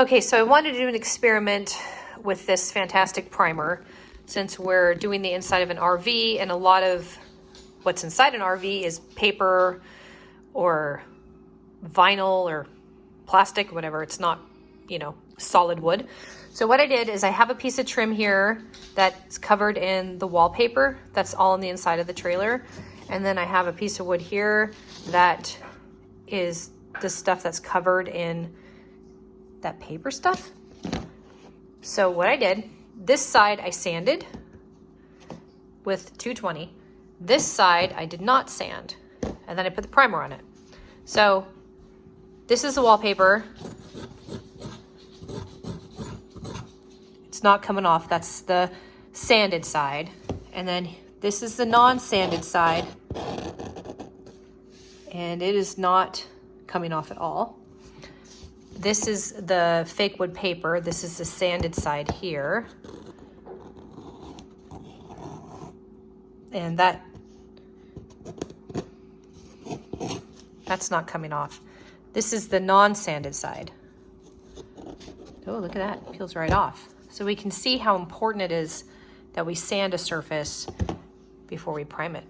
Okay, so I wanted to do an experiment with this fantastic primer since we're doing the inside of an RV, and a lot of what's inside an RV is paper or vinyl or plastic, whatever. It's not, solid wood. So what I did is I have a piece of trim here that's covered in the wallpaper. That's all on the inside of the trailer. And then I have a piece of wood here that is the stuff that's covered in that paper stuff. So what I did, this side I sanded with 220. This side I did not sand. And then I put the primer on it. So this is the wallpaper. It's not coming off. That's the sanded side. And then this is the non-sanded side. And it is not coming off at all. This is the fake wood paper. This is the sanded side here. And that's not coming off. This is the non-sanded side. Oh, look at that. It peels right off. So we can see how important it is that we sand a surface before we prime it.